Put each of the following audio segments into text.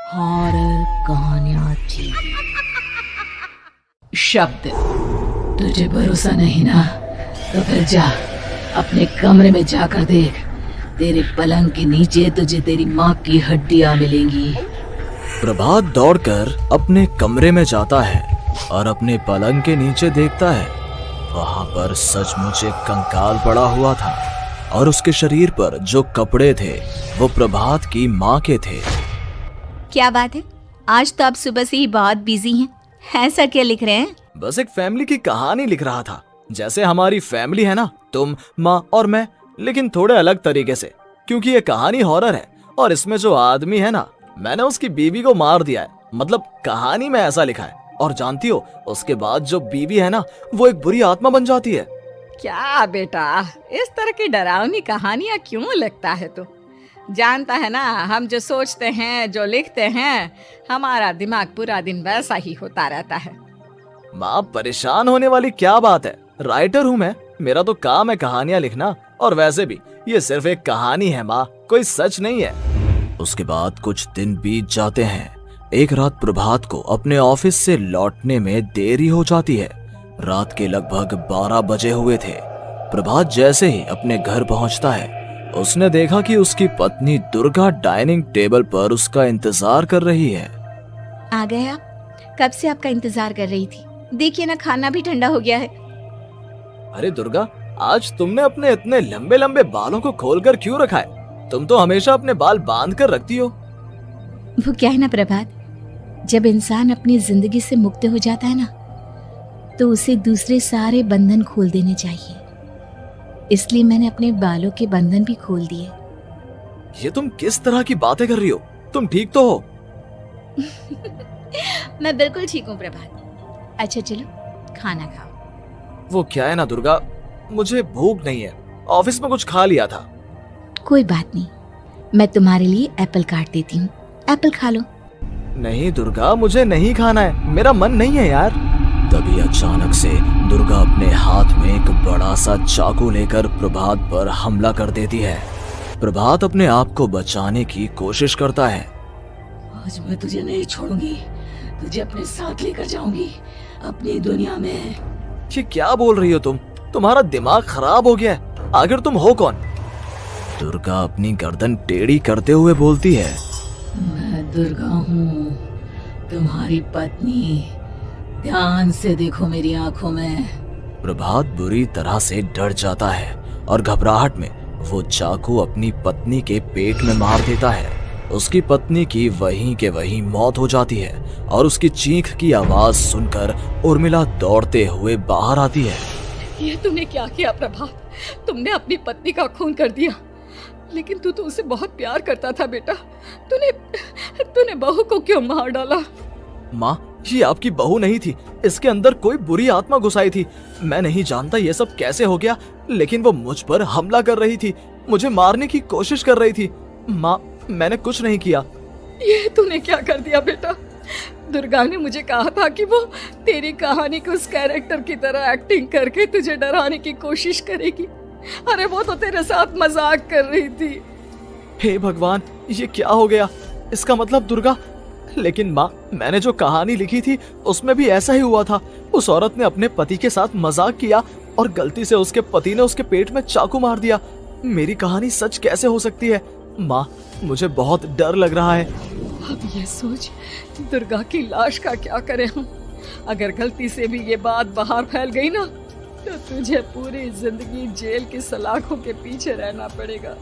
Horror कहानियां थी। शब्द, तुझे भरोसा नहीं ना तो फिर जा अपने कमरे में जाकर देख। तेरे पलंग के नीचे तुझे तेरी माँ की हड्डियां मिलेंगी। प्रभात दौड़कर अपने कमरे में जाता है और अपने पलंग के नीचे देखता है। वहां पर सचमुच एक कंकाल पड़ा हुआ था और उसके शरीर पर जो कपड़े थे वो प्रभात की माँ के थे। क्या बात है, आज तो आप सुबह से ही बहुत बिजी हैं। ऐसा क्या लिख रहे हैं? बस एक फैमिली की कहानी लिख रहा था। जैसे हमारी फैमिली है ना, तुम, माँ और मैं, लेकिन थोड़े अलग तरीके से, क्योंकि ये कहानी हॉरर है और इसमें जो आदमी है ना, मैंने उसकी बीवी को मार दिया है। मतलब कहानी में ऐसा लिखा है। और जानती हो, उसके बाद जो बीवी है ना, वो एक बुरी आत्मा बन जाती है। क्या बेटा, इस तरह की डरावनी कहानियां क्यों लिखता है तू? जानता है ना, हम जो सोचते हैं, जो लिखते हैं, हमारा दिमाग पूरा दिन वैसा ही होता रहता है। माँ, परेशान होने वाली क्या बात है? राइटर हूँ मैं, मेरा तो काम है कहानियां लिखना। और वैसे भी ये सिर्फ एक कहानी है माँ, कोई सच नहीं है। उसके बाद कुछ दिन बीत जाते हैं। एक रात प्रभात को अपने ऑफिस से लौटने में देरी हो जाती है। रात के लगभग 12 बजे हुए थे। प्रभात जैसे ही अपने घर पहुंचता है, उसने देखा कि उसकी पत्नी दुर्गा डाइनिंग टेबल पर उसका इंतजार कर रही है। आ गए आप? कब से आपका इंतजार कर रही थी। देखिए ना, खाना भी ठंडा हो गया है। अरे दुर्गा, आज तुमने अपने इतने लंबे लंबे बालों को खोलकर क्यों रखा है? तुम तो हमेशा अपने बाल बांध कर रखती हो। वो क्या है ना प्रभात, जब इंसान अपनी जिंदगी से मुक्त हो जाता है ना, तो उसे दूसरे सारे बंधन खोल देने चाहिए। इसलिए मैंने अपने बालों के बंधन भी खोल दिए। ये तुम किस तरह की बातें कर रही हो? तुम ठीक तो हो? मैं बिल्कुल ठीक हूँ प्रभात। अच्छा चलो खाना खाओ। वो क्या है ना दुर्गा, मुझे भूख नहीं है। ऑफिस में कुछ खा लिया था। कोई बात नहीं, मैं तुम्हारे लिए एप्पल काट देती हूँ, एप्पल खा लो। नहीं दुर्गा, मुझे नहीं खाना है, मेरा मन नहीं है यार। तभी अचानक से दुर्गा अपने हाथ में एक बड़ा सा चाकू लेकर प्रभात पर हमला कर देती है। प्रभात अपने आप को बचाने की कोशिश करता है। आज मैं तुझे नहीं छोड़ूंगी, तुझे अपने साथ लेकर जाऊंगी अपनी दुनिया में। ये क्या बोल रही हो तुम? तुम्हारा दिमाग खराब हो गया है। आखिर तुम हो कौन? दुर्गा अपनी गर्दन टेढ़ी करते हुए बोलती है। मैं दुर्गा हूँ, तुम्हारी पत्नी। ध्यान से देखो मेरी आंखों में। प्रभात बुरी तरह से डर जाता है और घबराहट में वो चाकू अपनी पत्नी के पेट में मार देता है। उसकी पत्नी की वहीं के वहीं मौत हो जाती है और उसकी चीख की आवाज सुनकर उर्मिला दौड़ते हुए बाहर आती है। ये तूने क्या किया प्रभात? तुमने अपनी पत्नी का खून कर दिया। लेकिन तू तो उसे बहुत प्यार करता था बेटा। तूने बहू को क्यों मार डाला? माँ, ये आपकी बहू नहीं थी, इसके अंदर कोई बुरी आत्मा घुसाई थी। मैं नहीं जानता ये सब कैसे हो गया, लेकिन वो मुझ पर हमला कर रही थी, मुझे मारने की कोशिश कर रही थी। माँ, मैंने कुछ नहीं किया। ये तूने क्या कर दिया बेटा? दुर्गा ने मुझे कहा था कि वो तेरी कहानी को उस कैरेक्टर की तरह एक्टिंग करके तुझे डराने की कोशिश करेगी। अरे वो तो तेरे साथ मजाक कर रही थी। हे भगवान, ये क्या हो गया? इसका मतलब दुर्गा। लेकिन माँ, मैंने जो कहानी लिखी थी उसमें भी ऐसा ही हुआ था। उस औरत ने अपने पति के साथ मजाक किया और गलती से उसके पति ने उसके पेट में चाकू मार दिया। मेरी कहानी सच कैसे हो सकती है? माँ, मुझे बहुत डर लग रहा है। अब ये सोच, दुर्गा की लाश का क्या करें हम? अगर गलती से भी ये बात बाहर फैल गई ना, तो तुझे पूरी जिंदगी जेल की सलाखों के पीछे रहना पड़ेगा।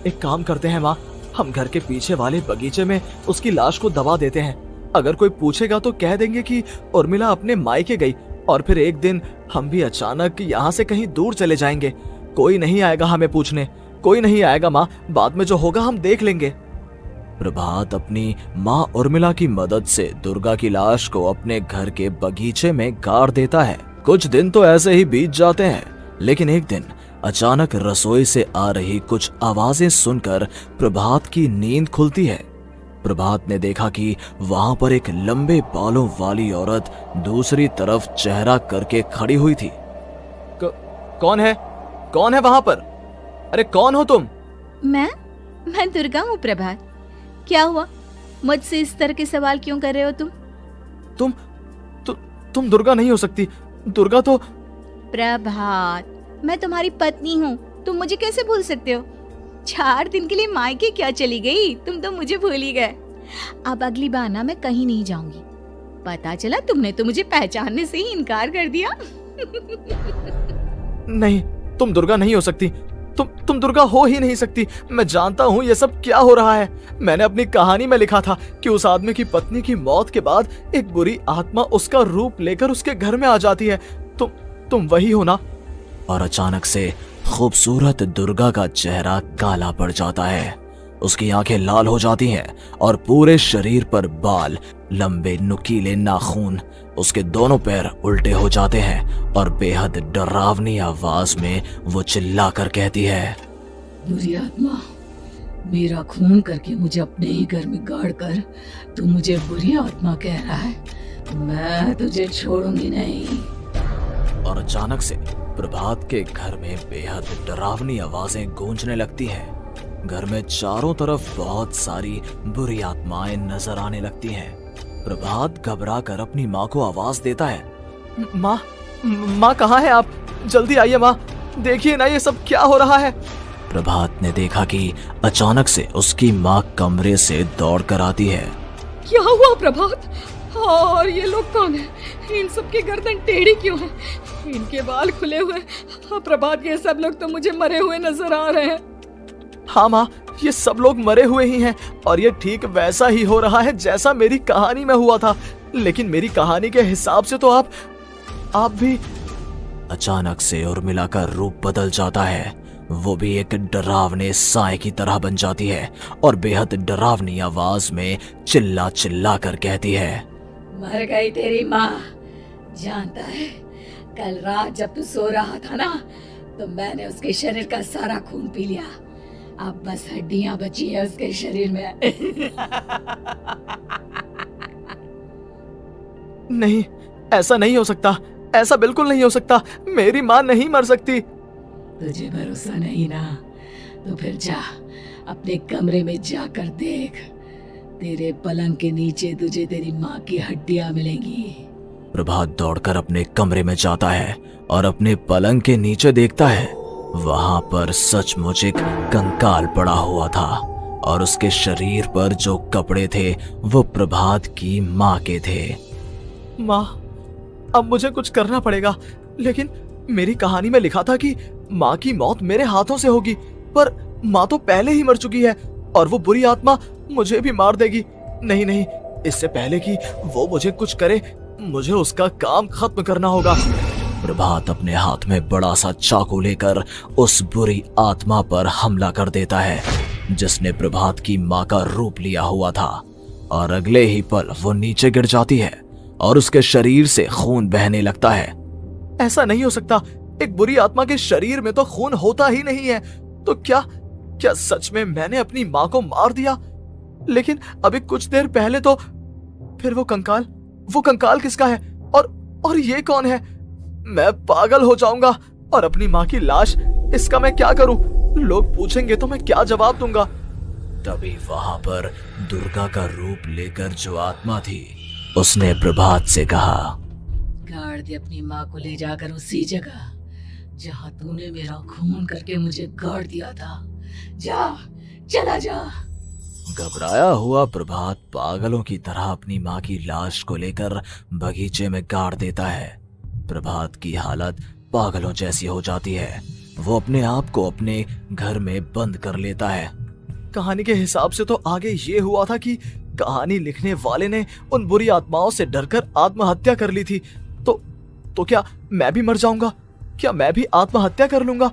एक काम करते हैं माँ, हम घर के पीछे वाले बगीचे में उसकी लाश को दबा देते हैं। अगर कोई पूछेगा तो कह देंगे कि उर्मिला अपने मायके गई और फिर एक दिन हम भी अचानक यहाँ से कहीं दूर चले जाएंगे। कोई नहीं आएगा हमें पूछने, कोई नहीं आएगा माँ, बाद में जो होगा हम देख लेंगे। प्रभात अपनी माँ उर्मिला की मदद से दुर्गा की लाश को अपने घर के बगीचे में गाड़ देता है। कुछ दिन तो ऐसे ही बीत जाते हैं, लेकिन एक दिन अचानक रसोई से आ रही कुछ आवाजें सुनकर प्रभात की नींद खुलती है। प्रभात ने देखा कि वहां पर एक लंबे बालों वाली औरत दूसरी तरफ चेहरा करके खड़ी हुई थी। कौन है? कौन है वहां पर? अरे कौन हो तुम? मैं दुर्गा हूँ प्रभात। क्या हुआ? मुझसे इस तरह के सवाल क्यों कर रहे हो तुम? तुम दुर्गा नहीं हो सकती। दुर्गा तो प्रभात, मैं तुम्हारी पत्नी हूँ, तुम मुझे कैसे भूल सकते हो? 4 दिन के लिए मायके क्या चली गई, तुम तो मुझे भूल ही गए। अब अगली बार ना मैं कहीं नहीं जाऊंगी। पता चला तुमने तो मुझे पहचानने से ही इनकार कर दिया। नहीं, तुम दुर्गा नहीं हो सकती। तुम दुर्गा हो ही नहीं सकती। मैं जानता हूँ ये सब क्या हो रहा है। मैंने अपनी कहानी में लिखा था कि उस आदमी की पत्नी की मौत के बाद एक बुरी आत्मा उसका रूप लेकर उसके घर में आ जाती है। तुम वही हो ना? और अचानक से खूबसूरत दुर्गा का चेहरा काला पड़ जाता है। उसकी आंखें लाल हो जाती हैं और पूरे शरीर पर बाल, लंबे नुकीले नाखून, उसके दोनों पैर उल्टे हो जाते हैं और बेहद डरावनी आवाज में वो चिल्लाकर कहती है, बुरी आत्मा, मेरा खून करके मुझे अपने ही घर में गाड़ कर तू मुझे बुरी आत्मा कह रहा है? मैं तुझे छोड़ूंगी नहीं। और अचानक से प्रभात के घर में बेहद डरावनी आवाजें गूंजने लगती हैं। घर में चारों तरफ बहुत सारी बुरी आत्माएं नजर आने लगती हैं। प्रभात घबरा कर अपनी माँ को आवाज देता है, माँ कहाँ है आप? जल्दी आइए माँ, देखिए ना ये सब क्या हो रहा है। प्रभात ने देखा कि अचानक से उसकी माँ कमरे से दौड़ कर आती है। क्या हुआ प्रभात? और ये लोग कौन है? इन सब की गर्दन टेढ़ी क्यों है? इनके बाल खुले हुए। हाँ प्रभात, ये सब लोग तो मुझे मरे हुए नजर आ रहे हैं। हाँ माँ, ये सब लोग मरे हुए ही हैं और ये ठीक वैसा ही हो रहा है जैसा मेरी कहानी में हुआ था। लेकिन मेरी कहानी के हिसाब से तो आप भी। अचानक से उर्मिला का रूप बदल जाता है। वो भी एक डरावने साए की तरह बन जाती है और बेहद डरावनी आवाज में चिल्ला चिल्ला कर कहती है, मर गई तेरी माँ। जानता है, कल रात जब तू सो रहा था ना, तो मैंने उसके शरीर का सारा खून पी लिया। अब बस हड्डियां बची है उसके शरीर में। नहीं, ऐसा नहीं हो सकता। ऐसा बिल्कुल नहीं हो सकता। मेरी माँ नहीं मर सकती। तुझे भरोसा नहीं ना? तो फिर जा, अपने कमरे में जाकर देख। तेरे पलंग के नीचे तुझे तेरी माँ की हड्डियां मिलेंगी। प्रभात दौड़कर अपने कमरे में जाता है और अपने पलंग के नीचे देखता है। वहां पर सचमुच एक कंकाल पड़ा हुआ था और उसके शरीर पर जो कपड़े थे वो प्रभात की माँ के थे। माँ, अब मुझे कुछ करना पड़ेगा। लेकिन मेरी कहानी में लिखा था कि माँ की मौत मेरे हाथों से होगी, पर माँ तो पहले ही मर चुकी है और वो बुरी आत्मा मुझे भी मार देगी। नहीं नहीं, इससे पहले कि वो मुझे कुछ करे, मुझे उसका काम खत्म करना होगा। प्रभात अपने हाथ में बड़ा सा चाकू लेकर उस बुरी आत्मा पर हमला कर देता है जिसने प्रभात की माँ का रूप लिया हुआ था। और अगले ही पल वो नीचे गिर जाती है और उसके शरीर से खून बहने लगता है। ऐसा नहीं हो सकता। एक बुरी आत्मा के शरीर में तो खून होता ही नहीं है। तो क्या सच में मैंने अपनी माँ को मार दिया? लेकिन अभी कुछ देर पहले तो फिर वो कंकाल किसका है? और ये कौन है? मैं पागल हो जाऊंगा। और अपनी माँ की लाश, इसका मैं क्या करूं? लोग पूछेंगे तो मैं क्या जवाब दूंगा? तभी वहां पर दुर्गा का रूप लेकर जो आत्मा थी उसने प्रभात से कहा, गाड़ दे अपनी माँ को ले जाकर उसी जगह जहाँ तूने मेरा खून करके मुझे गाड़ दिया था। जा, चला जा। घबराया हुआ प्रभात पागलों की तरह अपनी माँ की लाश को लेकर बगीचे में गाड़ देता है। प्रभात की हालत पागलों जैसी हो जाती है। वो अपने आप को अपने घर में बंद कर लेता है। कहानी के हिसाब से तो आगे ये हुआ था कि कहानी लिखने वाले ने उन बुरी आत्माओं से डरकर आत्महत्या कर ली थी। तो क्या मैं भी मर जाऊंगा? क्या मैं भी आत्महत्या कर लूंगा?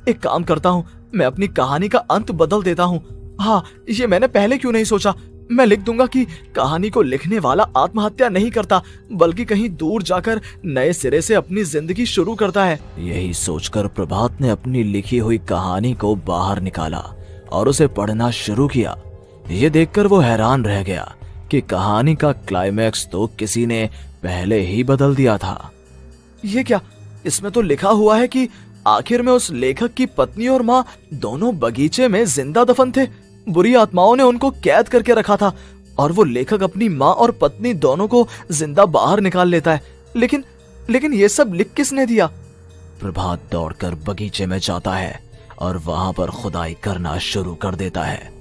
एक काम करता हूँ, मैं अपनी कहानी का अंत बदल देता हूँ। हाँ, ये मैंने पहले क्यों नहीं सोचा। मैं लिख दूंगा कि कहानी को लिखने वाला आत्महत्या नहीं करता, बल्कि कहीं दूर जाकर नए सिरे से अपनी जिंदगी शुरू करता है। यही सोचकर प्रभात ने अपनी लिखी हुई कहानी को बाहर निकाला और उसे पढ़ना शुरू किया। ये देखकर वो हैरान रह गया कि कहानी का क्लाइमैक्स तो किसी ने पहले ही बदल दिया था। ये क्या? इसमें तो लिखा हुआ है कि आखिर में उस लेखक की पत्नी और माँ दोनों बगीचे में जिंदा दफन थे। बुरी आत्माओं ने उनको कैद करके रखा था और वो लेखक अपनी माँ और पत्नी दोनों को जिंदा बाहर निकाल लेता है। लेकिन ये सब लिख किसने दिया? प्रभात दौड़कर बगीचे में जाता है और वहां पर खुदाई करना शुरू कर देता है।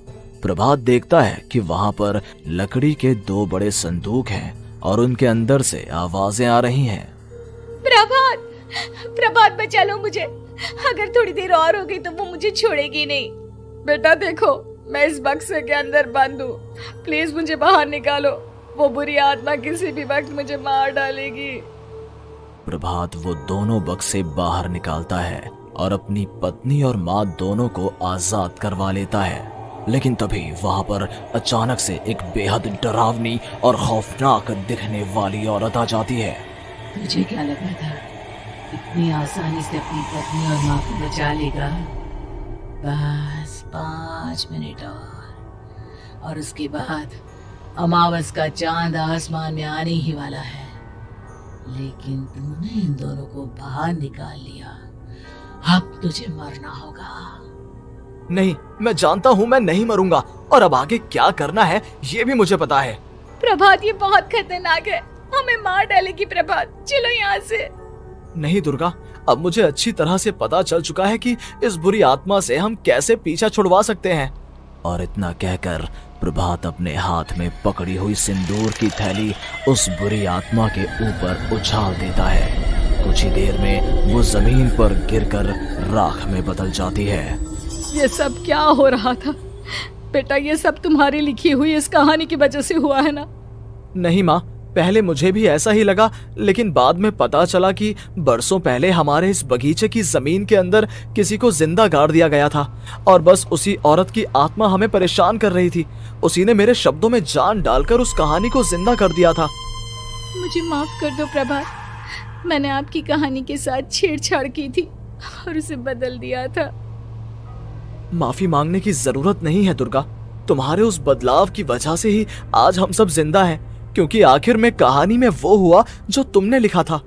प्रभात देखता है कि वहां पर लकड़ी के 2 बड़े संदूक हैं और उनके अंदर से आवाजें आ रही हैं। प्रभात बचा लो मुझे, अगर थोड़ी देर और हो गई तो वो मुझे छोड़ेगी नहीं। बेटा देखो, मैं इस बक्से के अंदर बंद हूँ, प्लीज मुझे बाहर निकालो, वो बुरी आत्मा किसी भी वक्त मुझे मार डालेगी। प्रभात वो दोनों बक्से बाहर निकालता है और अपनी पत्नी और माँ दोनों को आजाद करवा लेता है। लेकिन तभी वहां पर अचानक से एक बेहद डरावनी और खौफनाक दिखने वाली औरत आ जाती है। तुझे क्या लगा था इतनी आसानी से अपनी पत्नी और माँ को बचा लेगा? बस 5 मिनट और उसके बाद अमावस का चांद आसमान में आने ही वाला है। लेकिन तूने इन दोनों को बाहर निकाल लिया, अब तुझे मरना होगा। नहीं, मैं जानता हूँ मैं नहीं मरूंगा, और अब आगे क्या करना है ये भी मुझे पता है। प्रभात ये बहुत खतरनाक है, हमें मार डालेगी प्रभात, चलो यहाँ से। नहीं दुर्गा, अब मुझे अच्छी तरह से पता चल चुका है कि इस बुरी आत्मा से हम कैसे पीछा छुड़वा सकते हैं। और इतना कहकर प्रभात अपने हाथ में पकड़ी हुई सिंदूर की थैली उस बुरी आत्मा के ऊपर उछाल देता है। कुछ ही देर में वो जमीन पर गिरकर राख में बदल जाती है। ये सब क्या हो रहा था बेटा? ये सब तुम्हारी लिखी हुई इस कहानी की वजह से हुआ है ना? नहीं माँ, पहले मुझे भी ऐसा ही लगा, लेकिन बाद में पता चला कि बरसों पहले हमारे इस बगीचे की जमीन के अंदर किसी को जिंदा गाड़ दिया गया था और बस उसी औरत की आत्मा हमें परेशान कर रही थी। उसी ने मेरे शब्दों में जान डालकर उस कहानी को जिंदा कर दिया था। मुझे माफ कर दो प्रभात, मैंने आपकी कहानी के साथ छेड़छाड़ की थी और उसे बदल दिया था। माफी मांगने की जरूरत नहीं है दुर्गा, तुम्हारे उस बदलाव की वजह से ही आज हम सब जिंदा हैं, क्योंकि आखिर में कहानी में वो हुआ जो तुमने लिखा था।